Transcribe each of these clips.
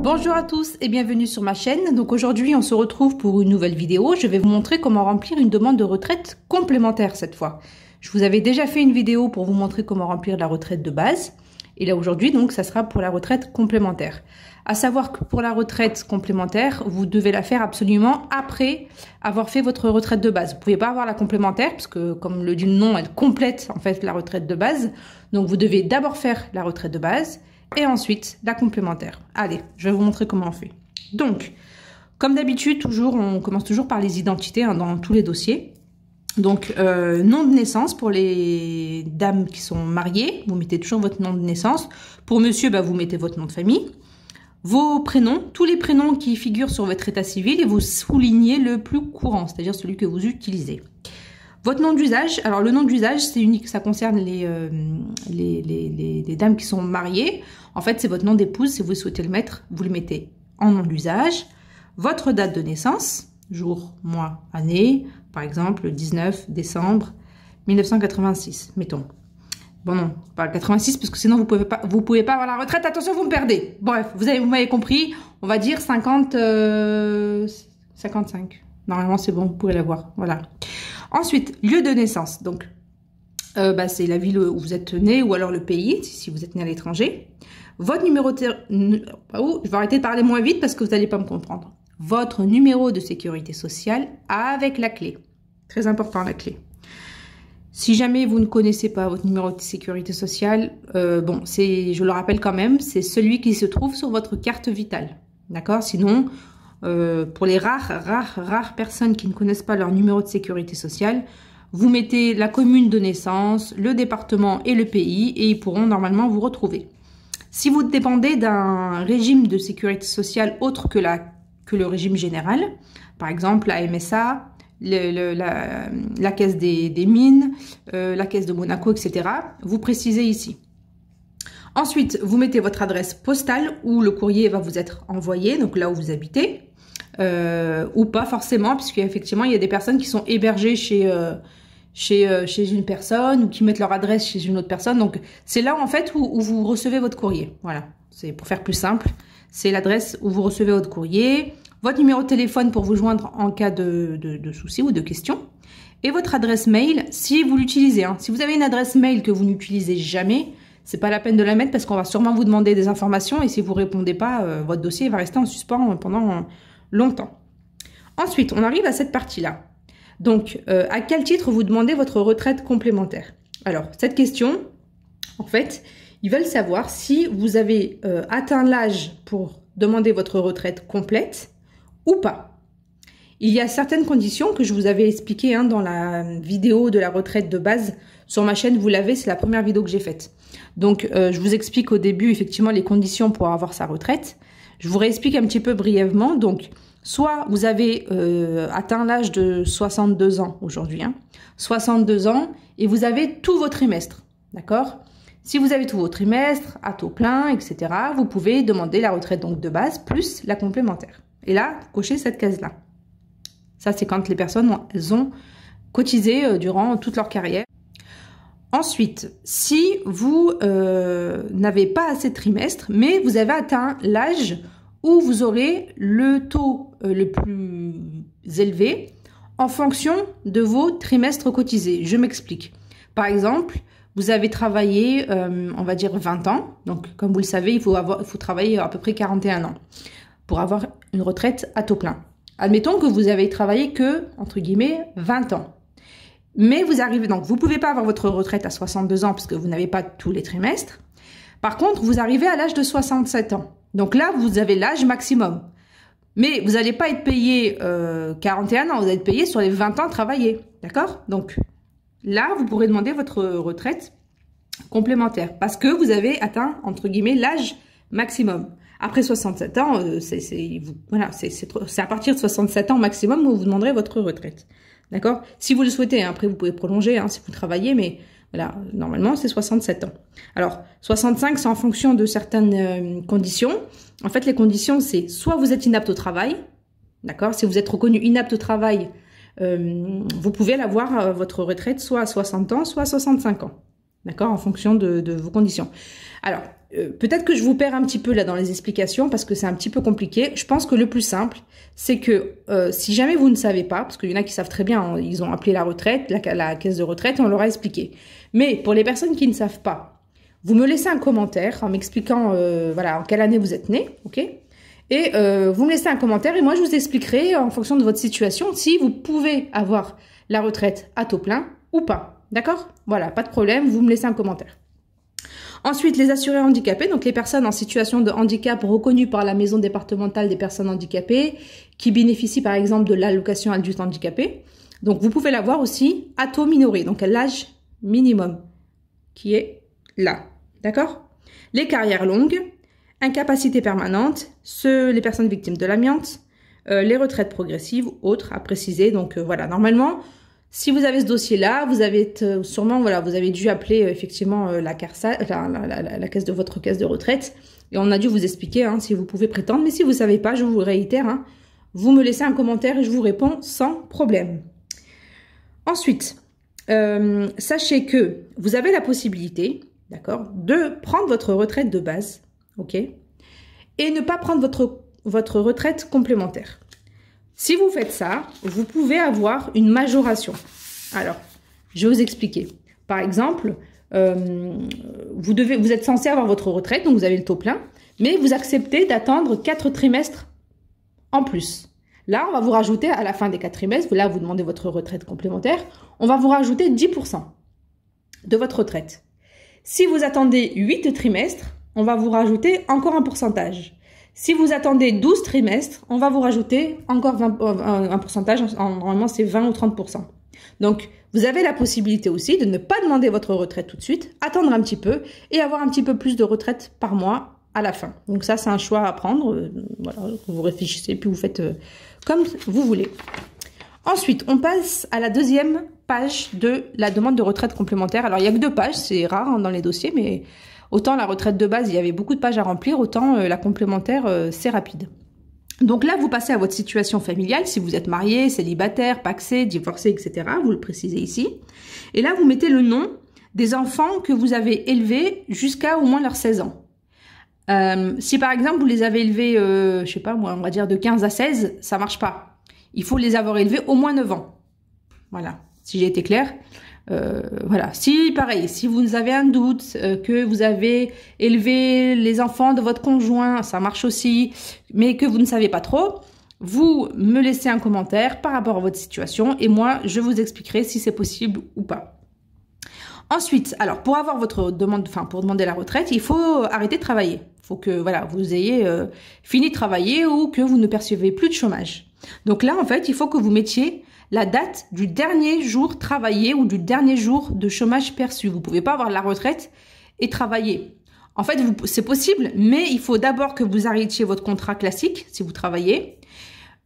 Bonjour à tous et bienvenue sur ma chaîne. Donc aujourd'hui on se retrouve pour une nouvelle vidéo. Je vais vous montrer comment remplir une demande de retraite complémentaire cette fois. Je vous avais déjà fait une vidéo pour vous montrer comment remplir la retraite de base. Et là aujourd'hui donc ça sera pour la retraite complémentaire. À savoir que pour la retraite complémentaire, vous devez la faire absolument après avoir fait votre retraite de base. Vous pouvez pas avoir la complémentaire parce que comme le dit le nom, elle complète en fait la retraite de base. Donc vous devez d'abord faire la retraite de base et ensuite la complémentaire. Allez, je vais vous montrer comment on fait. Donc, comme d'habitude, on commence toujours par les identités dans tous les dossiers. Donc, nom de naissance pour les dames qui sont mariées, vous mettez toujours votre nom de naissance. Pour monsieur, vous mettez votre nom de famille. Vos prénoms, tous les prénoms qui figurent sur votre état civil et vous soulignez le plus courant, c'est-à-dire celui que vous utilisez. Votre nom d'usage, alors le nom d'usage, c'est unique, ça concerne les dames qui sont mariées. En fait, c'est votre nom d'épouse, si vous souhaitez le mettre, vous le mettez en nom d'usage. Votre date de naissance, jour, mois, année, par exemple, le 19 décembre 1986, mettons. Bon non, pas 86, parce que sinon vous pouvez pas avoir la retraite, attention, vous me perdez. Bref, vous m'avez compris, on va dire 55. Normalement, c'est bon, vous pourrez l'avoir, voilà. Ensuite, lieu de naissance. Donc, c'est la ville où vous êtes né ou alors le pays, si vous êtes né à l'étranger. Votre numéro de... je vais arrêter de parler moins vite parce que vous n'allez pas me comprendre. Votre numéro de sécurité sociale avec la clé. Très important, la clé. Si jamais vous ne connaissez pas votre numéro de sécurité sociale, je le rappelle quand même, c'est celui qui se trouve sur votre carte vitale. D'accord? Sinon... pour les rares personnes qui ne connaissent pas leur numéro de sécurité sociale, vous mettez la commune de naissance, le département et le pays et ils pourront normalement vous retrouver. Si vous dépendez d'un régime de sécurité sociale autre que le régime général, par exemple la MSA, la caisse des mines, la caisse de Monaco, etc., vous précisez ici. Ensuite, vous mettez votre adresse postale où le courrier va vous être envoyé, donc là où vous habitez, ou pas forcément, puisqu'effectivement, il y a des personnes qui sont hébergées chez une personne ou qui mettent leur adresse chez une autre personne. Donc, c'est là en fait où vous recevez votre courrier. Voilà, c'est pour faire plus simple. C'est l'adresse où vous recevez votre courrier, votre numéro de téléphone pour vous joindre en cas de soucis ou de questions, et votre adresse mail si vous l'utilisez. Hein. Si vous avez une adresse mail que vous n'utilisez jamais, c'est pas la peine de la mettre parce qu'on va sûrement vous demander des informations et si vous répondez pas, votre dossier va rester en suspens pendant longtemps. Ensuite, on arrive à cette partie-là. Donc, à quel titre vous demandez votre retraite complémentaire? Alors, cette question, en fait, ils veulent savoir si vous avez atteint l'âge pour demander votre retraite complète ou pas. Il y a certaines conditions que je vous avais expliquées dans la vidéo de la retraite de base sur ma chaîne. Vous l'avez, c'est la première vidéo que j'ai faite. Donc, je vous explique au début, effectivement, les conditions pour avoir sa retraite. Je vous réexplique un petit peu brièvement. Donc, soit vous avez atteint l'âge de 62 ans aujourd'hui, 62 ans, et vous avez tous vos trimestres, d'accord? Si vous avez tous vos trimestres, à taux plein, etc., vous pouvez demander la retraite donc de base plus la complémentaire. Et là, cochez cette case-là. Ça, c'est quand les personnes ont cotisé durant toute leur carrière. Ensuite, si vous n'avez pas assez de trimestres, mais vous avez atteint l'âge où vous aurez le taux le plus élevé en fonction de vos trimestres cotisés. Je m'explique. Par exemple, vous avez travaillé, on va dire 20 ans. Donc, comme vous le savez, il faut travailler à peu près 41 ans pour avoir une retraite à taux plein. Admettons que vous avez travaillé que, entre guillemets, 20 ans. Mais vous arrivez, donc vous pouvez pas avoir votre retraite à 62 ans parce que vous n'avez pas tous les trimestres. Par contre, vous arrivez à l'âge de 67 ans. Donc là, vous avez l'âge maximum. Mais vous n'allez pas être payé 41 ans, vous allez être payé sur les 20 ans travaillés. D'accord? Donc là, vous pourrez demander votre retraite complémentaire parce que vous avez atteint, entre guillemets, l'âge maximum. Après 67 ans, c'est à partir de 67 ans maximum où vous demanderez votre retraite. D'accord? Si vous le souhaitez, après vous pouvez prolonger si vous travaillez, mais voilà, normalement c'est 67 ans. Alors, 65, c'est en fonction de certaines conditions. En fait, les conditions, c'est soit vous êtes inapte au travail, d'accord? Si vous êtes reconnu inapte au travail, vous pouvez avoir votre retraite soit à 60 ans, soit à 65 ans. d'accord, en fonction de vos conditions. Alors, peut-être que je vous perds un petit peu là dans les explications parce que c'est un petit peu compliqué. Je pense que le plus simple, c'est que si jamais vous ne savez pas, parce qu'il y en a qui savent très bien, hein, ils ont appelé la retraite, la caisse de retraite, et on leur a expliqué. Mais pour les personnes qui ne savent pas, vous me laissez un commentaire en m'expliquant voilà, en quelle année vous êtes né, ok? Et vous me laissez un commentaire et moi je vous expliquerai en fonction de votre situation si vous pouvez avoir la retraite à taux plein ou pas. D'accord? Voilà, pas de problème, vous me laissez un commentaire. Ensuite, les assurés handicapés, donc les personnes en situation de handicap reconnues par la maison départementale des personnes handicapées, qui bénéficient par exemple de l'allocation adulte handicapé. Donc vous pouvez l'avoir aussi à taux minoré, donc à l'âge minimum, qui est là. D'accord? Les carrières longues, incapacité permanente, les personnes victimes de l'amiante, les retraites progressives, autres à préciser. Donc voilà, normalement, si vous avez ce dossier-là, vous avez sûrement, voilà, vous avez dû appeler effectivement la caisse de votre caisse de retraite et on a dû vous expliquer hein, si vous pouvez prétendre. Mais si vous ne savez pas, je vous réitère, hein, vous me laissez un commentaire et je vous réponds sans problème. Ensuite, sachez que vous avez la possibilité, d'accord, de prendre votre retraite de base, ok, et ne pas prendre votre retraite complémentaire. Si vous faites ça, vous pouvez avoir une majoration. Alors, je vais vous expliquer. Par exemple, vous êtes censé avoir votre retraite, donc vous avez le taux plein, mais vous acceptez d'attendre 4 trimestres en plus. Là, on va vous rajouter à la fin des 4 trimestres, là vous demandez votre retraite complémentaire, on va vous rajouter 10% de votre retraite. Si vous attendez 8 trimestres, on va vous rajouter encore un pourcentage. Si vous attendez 12 trimestres, on va vous rajouter encore un pourcentage, normalement c'est 20 ou 30%. Donc, vous avez la possibilité aussi de ne pas demander votre retraite tout de suite, attendre un petit peu et avoir un petit peu plus de retraite par mois à la fin. Donc ça, c'est un choix à prendre. Voilà, vous réfléchissez puis vous faites comme vous voulez. Ensuite, on passe à la deuxième page de la demande de retraite complémentaire. Alors, il n'y a que 2 pages, c'est rare hein, dans les dossiers, mais autant la retraite de base, il y avait beaucoup de pages à remplir, autant la complémentaire, c'est rapide. Donc là, vous passez à votre situation familiale, si vous êtes marié, célibataire, pacsé, divorcé, etc. Vous le précisez ici. Et là, vous mettez le nom des enfants que vous avez élevés jusqu'à au moins leurs 16 ans. Si par exemple, vous les avez élevés, je sais pas moi, on va dire de 15 à 16, ça marche pas. Il faut les avoir élevés au moins 9 ans. Voilà, si j'ai été claire. Voilà, si pareil, si vous avez un doute que vous avez élevé les enfants de votre conjoint, ça marche aussi, mais que vous ne savez pas trop, vous me laissez un commentaire par rapport à votre situation et moi je vous expliquerai si c'est possible ou pas. Ensuite, alors pour avoir votre demande, enfin pour demander la retraite, il faut arrêter de travailler. Il faut que voilà, vous ayez fini de travailler ou que vous ne percevez plus de chômage. Donc là en fait, il faut que vous mettiez la date du dernier jour travaillé ou du dernier jour de chômage perçu. Vous ne pouvez pas avoir la retraite et travailler. En fait, c'est possible, mais il faut d'abord que vous arrêtiez votre contrat classique, si vous travaillez.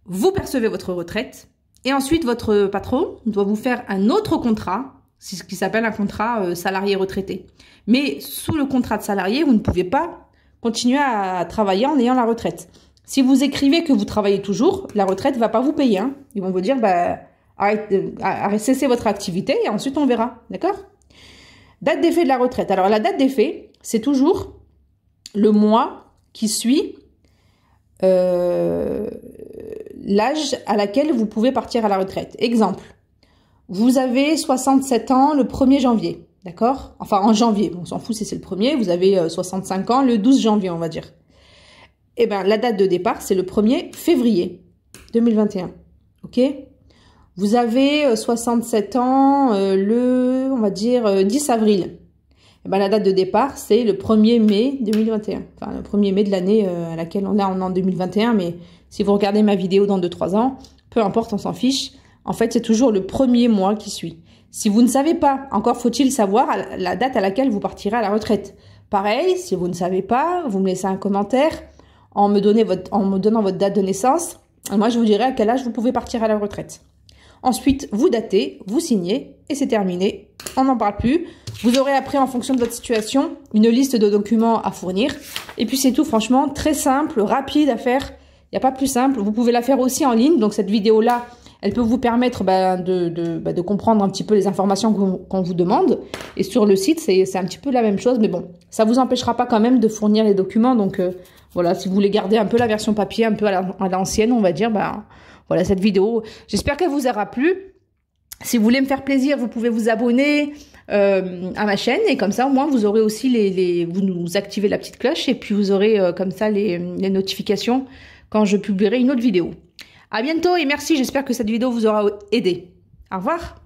Vous percevez votre retraite. Et ensuite, votre patron doit vous faire un autre contrat, c'est ce qui s'appelle un contrat salarié retraité. Mais sous le contrat de salarié, vous ne pouvez pas continuer à travailler en ayant la retraite. Si vous écrivez que vous travaillez toujours, la retraite ne va pas vous payer. Hein. Ils vont vous dire, bah, cessez votre activité et ensuite on verra. D'accord? Date d'effet de la retraite. Alors, la date d'effet, c'est toujours le mois qui suit l'âge à laquelle vous pouvez partir à la retraite. Exemple, vous avez 67 ans le 1er janvier. D'accord? Enfin, en janvier. On s'en fout si c'est le 1er. Vous avez 65 ans le 12 janvier, on va dire. Eh bien, la date de départ, c'est le 1er février 2021. OK? Vous avez 67 ans on va dire, 10 avril. Eh bien, la date de départ, c'est le 1er mai 2021. Enfin, le 1er mai de l'année à laquelle on est en 2021. Mais si vous regardez ma vidéo dans 2-3 ans, peu importe, on s'en fiche. En fait, c'est toujours le 1er mois qui suit. Si vous ne savez pas, encore faut-il savoir la date à laquelle vous partirez à la retraite. Pareil, si vous ne savez pas, vous me laissez un commentaire en me donnant votre date de naissance. Et moi, je vous dirai à quel âge vous pouvez partir à la retraite. Ensuite, vous datez, vous signez et c'est terminé. On n'en parle plus. Vous aurez après, en fonction de votre situation, une liste de documents à fournir. Et puis, c'est tout, franchement, très simple, rapide à faire. Il n'y a pas plus simple. Vous pouvez la faire aussi en ligne. Donc, cette vidéo-là, Elle peut vous permettre de comprendre un petit peu les informations qu'on vous demande. Et sur le site, c'est un petit peu la même chose. Mais bon, ça vous empêchera pas quand même de fournir les documents. Donc voilà, si vous voulez garder un peu la version papier, un peu à l'ancienne, on va dire, voilà cette vidéo. J'espère qu'elle vous aura plu. Si vous voulez me faire plaisir, vous pouvez vous abonner à ma chaîne. Et comme ça, au moins, vous aurez aussi vous activez la petite cloche. Et puis, vous aurez comme ça les notifications quand je publierai une autre vidéo. À bientôt et merci, j'espère que cette vidéo vous aura aidé. Au revoir.